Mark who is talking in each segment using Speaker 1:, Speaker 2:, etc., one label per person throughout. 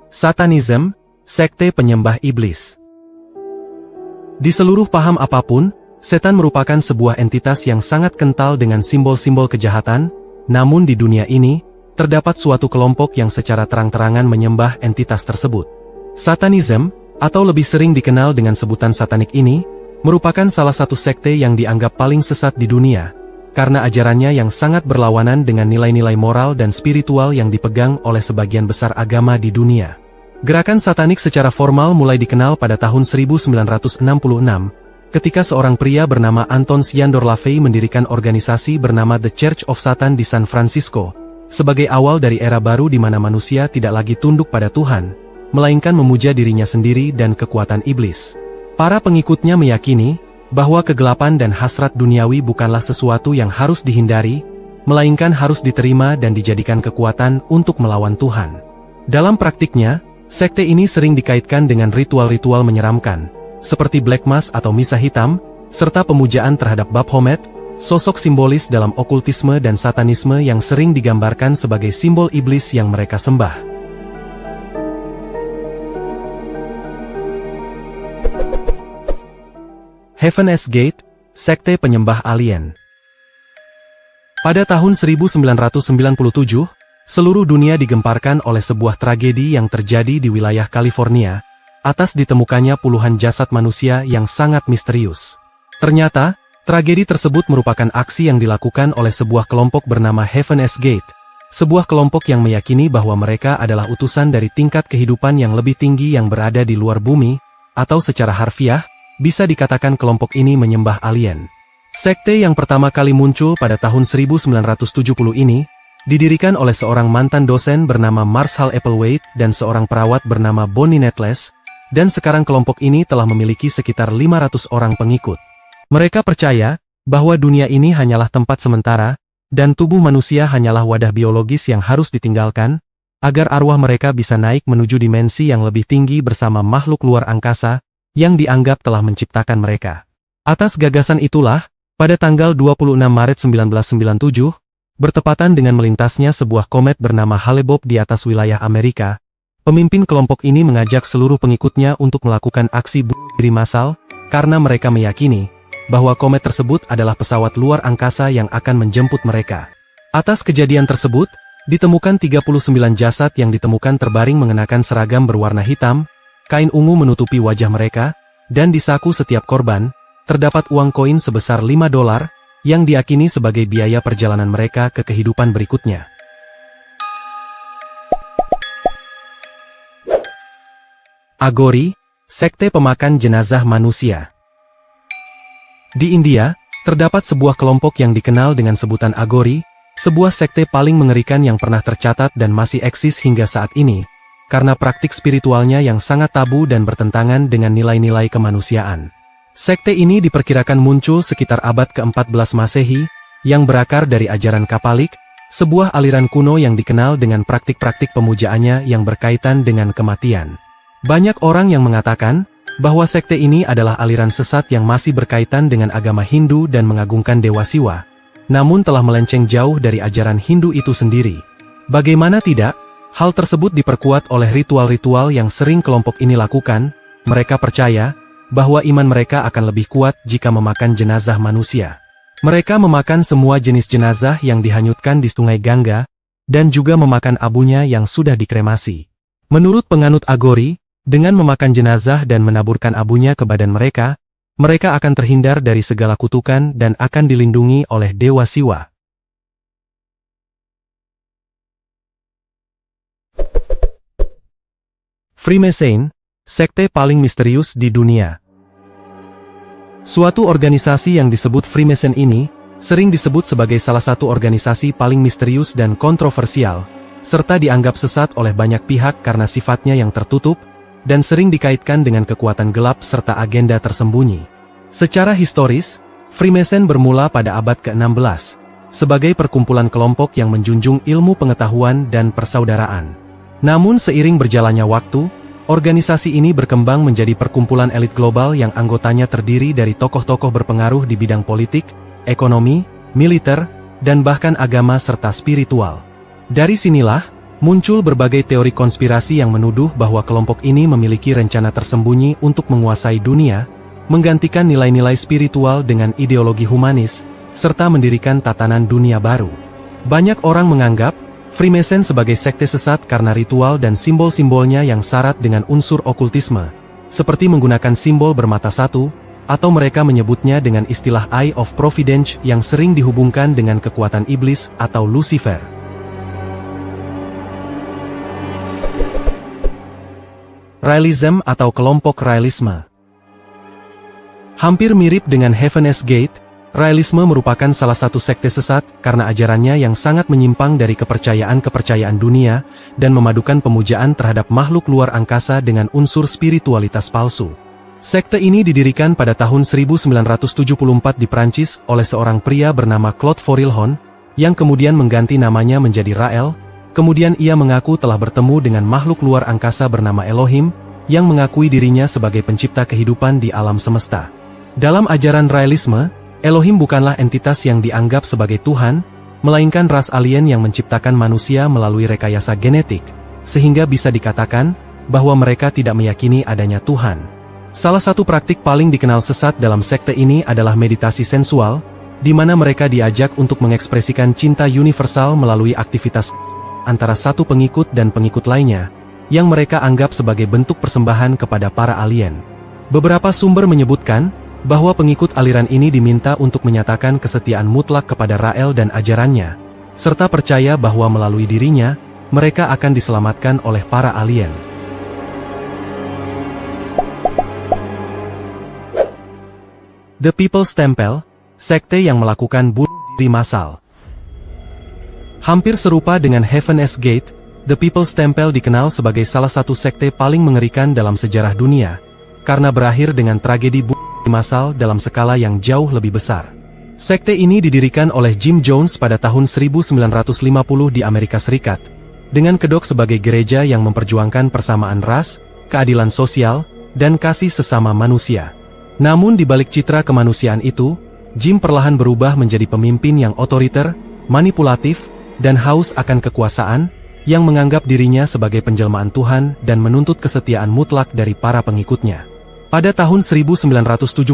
Speaker 1: Satanism, sekte penyembah iblis. Di seluruh paham apapun, setan merupakan sebuah entitas yang sangat kental dengan simbol-simbol kejahatan, namun di dunia ini, terdapat suatu kelompok yang secara terang-terangan menyembah entitas tersebut. Satanism, atau lebih sering dikenal dengan sebutan satanik ini, merupakan salah satu sekte yang dianggap paling sesat di dunia, karena ajarannya yang sangat berlawanan dengan nilai-nilai moral dan spiritual yang dipegang oleh sebagian besar agama di dunia. Gerakan satanik secara formal mulai dikenal pada tahun 1966, ketika seorang pria bernama Anton Siandor LaVey mendirikan organisasi bernama The Church of Satan di San Francisco, sebagai awal dari era baru di mana manusia tidak lagi tunduk pada Tuhan, melainkan memuja dirinya sendiri dan kekuatan iblis. Para pengikutnya meyakini bahwa kegelapan dan hasrat duniawi bukanlah sesuatu yang harus dihindari, melainkan harus diterima dan dijadikan kekuatan untuk melawan Tuhan. Dalam praktiknya, sekte ini sering dikaitkan dengan ritual-ritual menyeramkan, seperti Black Mass atau Misa Hitam, serta pemujaan terhadap Baphomet, sosok simbolis dalam okultisme dan satanisme yang sering digambarkan sebagai simbol iblis yang mereka sembah. Heaven's Gate, sekte penyembah alien. Pada tahun 1997, seluruh dunia digemparkan oleh sebuah tragedi yang terjadi di wilayah California, atas ditemukannya puluhan jasad manusia yang sangat misterius. Ternyata, tragedi tersebut merupakan aksi yang dilakukan oleh sebuah kelompok bernama Heaven's Gate, sebuah kelompok yang meyakini bahwa mereka adalah utusan dari tingkat kehidupan yang lebih tinggi yang berada di luar bumi, atau secara harfiah, bisa dikatakan kelompok ini menyembah alien. Sekte yang pertama kali muncul pada tahun 1970 ini, didirikan oleh seorang mantan dosen bernama Marshall Applewhite dan seorang perawat bernama Bonnie Nettles, dan sekarang kelompok ini telah memiliki sekitar 500 orang pengikut. Mereka percaya bahwa dunia ini hanyalah tempat sementara, dan tubuh manusia hanyalah wadah biologis yang harus ditinggalkan, agar arwah mereka bisa naik menuju dimensi yang lebih tinggi bersama makhluk luar angkasa, yang dianggap telah menciptakan mereka. Atas gagasan itulah, pada tanggal 26 Maret 1997, bertepatan dengan melintasnya sebuah komet bernama Hale-Bopp di atas wilayah Amerika, pemimpin kelompok ini mengajak seluruh pengikutnya untuk melakukan aksi bunuh diri massal, karena mereka meyakini bahwa komet tersebut adalah pesawat luar angkasa yang akan menjemput mereka. Atas kejadian tersebut, ditemukan 39 jasad yang ditemukan terbaring mengenakan seragam berwarna hitam, kain ungu menutupi wajah mereka, dan di saku setiap korban, terdapat uang koin sebesar $5, yang diyakini sebagai biaya perjalanan mereka ke kehidupan berikutnya. Aghori, sekte pemakan jenazah manusia. Di India, terdapat sebuah kelompok yang dikenal dengan sebutan Aghori, sebuah sekte paling mengerikan yang pernah tercatat dan masih eksis hingga saat ini, karena praktik spiritualnya yang sangat tabu dan bertentangan dengan nilai-nilai kemanusiaan. Sekte ini diperkirakan muncul sekitar abad ke-14 Masehi, yang berakar dari ajaran Kapalik, sebuah aliran kuno yang dikenal dengan praktik-praktik pemujaannya yang berkaitan dengan kematian. Banyak orang yang mengatakan bahwa sekte ini adalah aliran sesat yang masih berkaitan dengan agama Hindu dan mengagungkan Dewa Siwa, namun telah melenceng jauh dari ajaran Hindu itu sendiri. Bagaimana tidak? Hal tersebut diperkuat oleh ritual-ritual yang sering kelompok ini lakukan. Mereka percaya bahwa iman mereka akan lebih kuat jika memakan jenazah manusia. Mereka memakan semua jenis jenazah yang dihanyutkan di Sungai Gangga, dan juga memakan abunya yang sudah dikremasi. Menurut penganut Aghori, dengan memakan jenazah dan menaburkan abunya ke badan mereka, mereka akan terhindar dari segala kutukan dan akan dilindungi oleh Dewa Siwa. Freemason, sekte paling misterius di dunia. Suatu organisasi yang disebut Freemason ini, sering disebut sebagai salah satu organisasi paling misterius dan kontroversial, serta dianggap sesat oleh banyak pihak karena sifatnya yang tertutup, dan sering dikaitkan dengan kekuatan gelap serta agenda tersembunyi. Secara historis, Freemason bermula pada abad ke-16, sebagai perkumpulan kelompok yang menjunjung ilmu pengetahuan dan persaudaraan. Namun seiring berjalannya waktu, organisasi ini berkembang menjadi perkumpulan elit global yang anggotanya terdiri dari tokoh-tokoh berpengaruh di bidang politik, ekonomi, militer, dan bahkan agama serta spiritual. Dari sinilah, Muncul berbagai teori konspirasi yang menuduh bahwa kelompok ini memiliki rencana tersembunyi untuk menguasai dunia, menggantikan nilai-nilai spiritual dengan ideologi humanis, serta mendirikan tatanan dunia baru. Banyak orang menganggap Freemason sebagai sekte sesat karena ritual dan simbol-simbolnya yang syarat dengan unsur okultisme, seperti menggunakan simbol bermata satu, atau mereka menyebutnya dengan istilah Eye of Providence yang sering dihubungkan dengan kekuatan iblis atau Lucifer. Raelism atau kelompok Raelisme. Hampir mirip dengan Heaven's Gate, Raelisme merupakan salah satu sekte sesat karena ajarannya yang sangat menyimpang dari kepercayaan-kepercayaan dunia dan memadukan pemujaan terhadap makhluk luar angkasa dengan unsur spiritualitas palsu. Sekte ini didirikan pada tahun 1974 di Prancis oleh seorang pria bernama Claude Forilhon, yang kemudian mengganti namanya menjadi Rael. Kemudian ia mengaku telah bertemu dengan makhluk luar angkasa bernama Elohim, yang mengakui dirinya sebagai pencipta kehidupan di alam semesta. Dalam ajaran Raelisme, Elohim bukanlah entitas yang dianggap sebagai Tuhan, melainkan ras alien yang menciptakan manusia melalui rekayasa genetik, sehingga bisa dikatakan bahwa mereka tidak meyakini adanya Tuhan. Salah satu praktik paling dikenal sesat dalam sekte ini adalah meditasi sensual, di mana mereka diajak untuk mengekspresikan cinta universal melalui aktivitas antara satu pengikut dan pengikut lainnya, yang mereka anggap sebagai bentuk persembahan kepada para alien. Beberapa sumber menyebutkan bahwa pengikut aliran ini diminta untuk menyatakan kesetiaan mutlak kepada Rael dan ajarannya, serta percaya bahwa melalui dirinya, mereka akan diselamatkan oleh para alien. The People's Temple, sekte yang melakukan bunuh diri massal. Hampir serupa dengan Heaven's Gate, The People's Temple dikenal sebagai salah satu sekte paling mengerikan dalam sejarah dunia, karena berakhir dengan tragedi bunuh diri massal dalam skala yang jauh lebih besar. Sekte ini didirikan oleh Jim Jones pada tahun 1950 di Amerika Serikat, dengan kedok sebagai gereja yang memperjuangkan persamaan ras, keadilan sosial, dan kasih sesama manusia. Namun di balik citra kemanusiaan itu, Jim perlahan berubah menjadi pemimpin yang otoriter, manipulatif, dan haus akan kekuasaan, yang menganggap dirinya sebagai penjelmaan Tuhan dan menuntut kesetiaan mutlak dari para pengikutnya. Pada tahun 1977,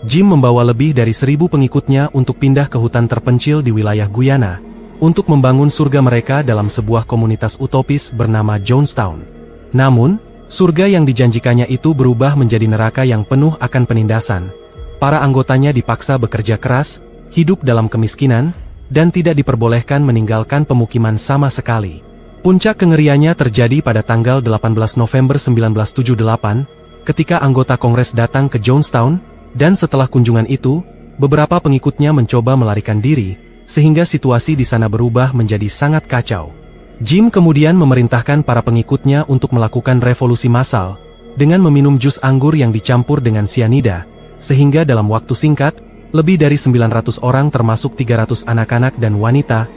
Speaker 1: Jim membawa lebih dari 1.000 pengikutnya untuk pindah ke hutan terpencil di wilayah Guyana, untuk membangun surga mereka dalam sebuah komunitas utopis bernama Jonestown. Namun, surga yang dijanjikannya itu berubah menjadi neraka yang penuh akan penindasan. Para anggotanya dipaksa bekerja keras, hidup dalam kemiskinan, dan tidak diperbolehkan meninggalkan pemukiman sama sekali. Puncak kengeriannya terjadi pada tanggal 18 November 1978, ketika anggota Kongres datang ke Jonestown, dan setelah kunjungan itu, beberapa pengikutnya mencoba melarikan diri, sehingga situasi di sana berubah menjadi sangat kacau. Jim kemudian memerintahkan para pengikutnya untuk melakukan revolusi massal, dengan meminum jus anggur yang dicampur dengan sianida, sehingga dalam waktu singkat, lebih dari 900 orang termasuk 300 anak-anak dan wanita,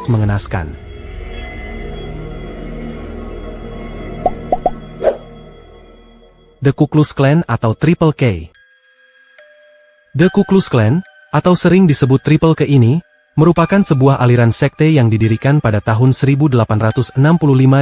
Speaker 1: mengenaskan. The Ku Klux Klan atau Triple K. The Ku Klux Klan, atau sering disebut Triple K ini, merupakan sebuah aliran sekte yang didirikan pada tahun 1865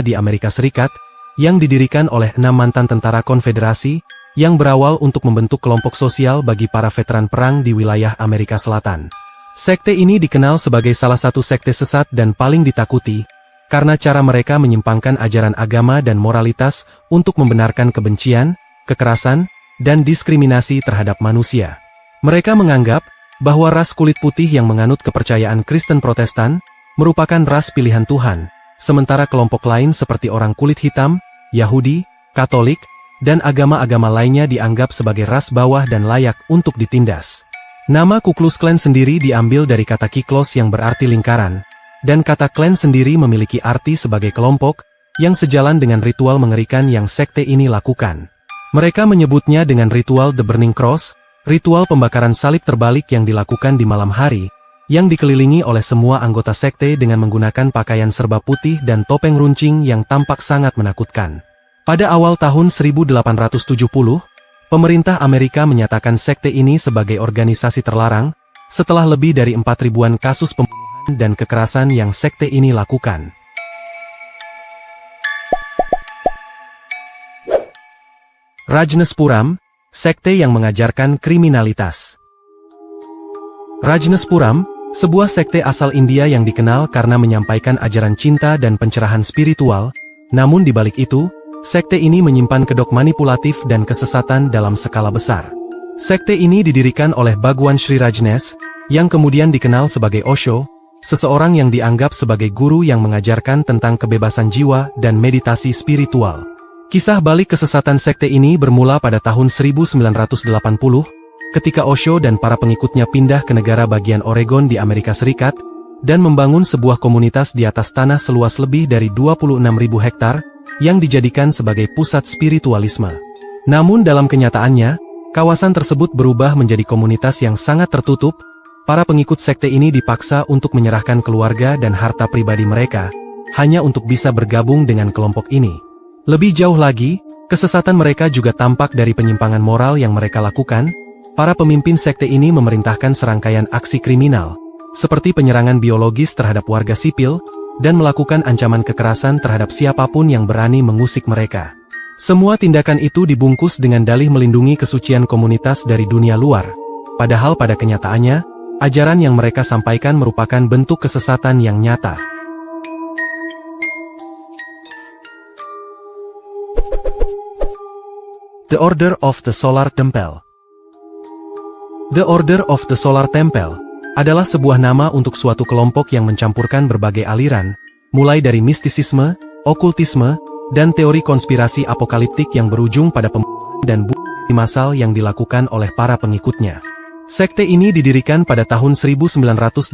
Speaker 1: di Amerika Serikat, yang didirikan oleh 6 mantan tentara konfederasi, yang berawal untuk membentuk kelompok sosial bagi para veteran perang di wilayah Amerika Selatan. Sekte ini dikenal sebagai salah satu sekte sesat dan paling ditakuti, karena cara mereka menyimpangkan ajaran agama dan moralitas untuk membenarkan kebencian, kekerasan, dan diskriminasi terhadap manusia. Mereka menganggap bahwa ras kulit putih yang menganut kepercayaan Kristen Protestan merupakan ras pilihan Tuhan, sementara kelompok lain seperti orang kulit hitam, Yahudi, Katolik, dan agama-agama lainnya dianggap sebagai ras bawah dan layak untuk ditindas. Nama Ku Klux Klan sendiri diambil dari kata kiklos yang berarti lingkaran, dan kata klan sendiri memiliki arti sebagai kelompok, yang sejalan dengan ritual mengerikan yang sekte ini lakukan. Mereka menyebutnya dengan ritual The Burning Cross, ritual pembakaran salib terbalik yang dilakukan di malam hari, yang dikelilingi oleh semua anggota sekte dengan menggunakan pakaian serba putih dan topeng runcing yang tampak sangat menakutkan. Pada awal tahun 1870, pemerintah Amerika menyatakan sekte ini sebagai organisasi terlarang, setelah lebih dari 4.000-an kasus pembunuhan dan kekerasan yang sekte ini lakukan. Rajnespuram, sekte yang mengajarkan kriminalitas. Rajnespuram, sebuah sekte asal India yang dikenal karena menyampaikan ajaran cinta dan pencerahan spiritual, namun di balik itu, sekte ini menyimpan kedok manipulatif dan kesesatan dalam skala besar. Sekte ini didirikan oleh Bhagwan Sri Rajneesh, yang kemudian dikenal sebagai Osho, seseorang yang dianggap sebagai guru yang mengajarkan tentang kebebasan jiwa dan meditasi spiritual. Kisah balik kesesatan sekte ini bermula pada tahun 1980, ketika Osho dan para pengikutnya pindah ke negara bagian Oregon di Amerika Serikat, dan membangun sebuah komunitas di atas tanah seluas lebih dari 26.000 hektar, yang dijadikan sebagai pusat spiritualisme. Namun dalam kenyataannya, kawasan tersebut berubah menjadi komunitas yang sangat tertutup. Para pengikut sekte ini dipaksa untuk menyerahkan keluarga dan harta pribadi mereka, hanya untuk bisa bergabung dengan kelompok ini. Lebih jauh lagi, kesesatan mereka juga tampak dari penyimpangan moral yang mereka lakukan. Para pemimpin sekte ini memerintahkan serangkaian aksi kriminal, seperti penyerangan biologis terhadap warga sipil, dan melakukan ancaman kekerasan terhadap siapapun yang berani mengusik mereka. Semua tindakan itu dibungkus dengan dalih melindungi kesucian komunitas dari dunia luar, padahal pada kenyataannya, ajaran yang mereka sampaikan merupakan bentuk kesesatan yang nyata. The Order of the Solar Temple. The Order of the Solar Temple adalah sebuah nama untuk suatu kelompok yang mencampurkan berbagai aliran, mulai dari mistisisme, okultisme, dan teori konspirasi apokaliptik yang berujung pada pembunuhan dan bunuh massal yang dilakukan oleh para pengikutnya. Sekte ini didirikan pada tahun 1984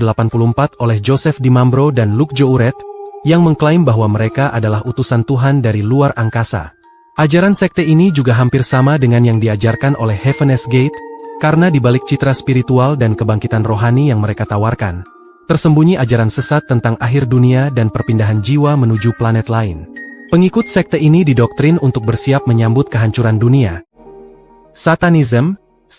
Speaker 1: oleh Joseph DiMambro dan Luke Jouret, yang mengklaim bahwa mereka adalah utusan Tuhan dari luar angkasa. Ajaran sekte ini juga hampir sama dengan yang diajarkan oleh Heaven's Gate, karena di balik citra spiritual dan kebangkitan rohani yang mereka tawarkan, tersembunyi ajaran sesat tentang akhir dunia dan perpindahan jiwa menuju planet lain. Pengikut sekte ini didoktrin untuk bersiap menyambut kehancuran dunia. Satanism,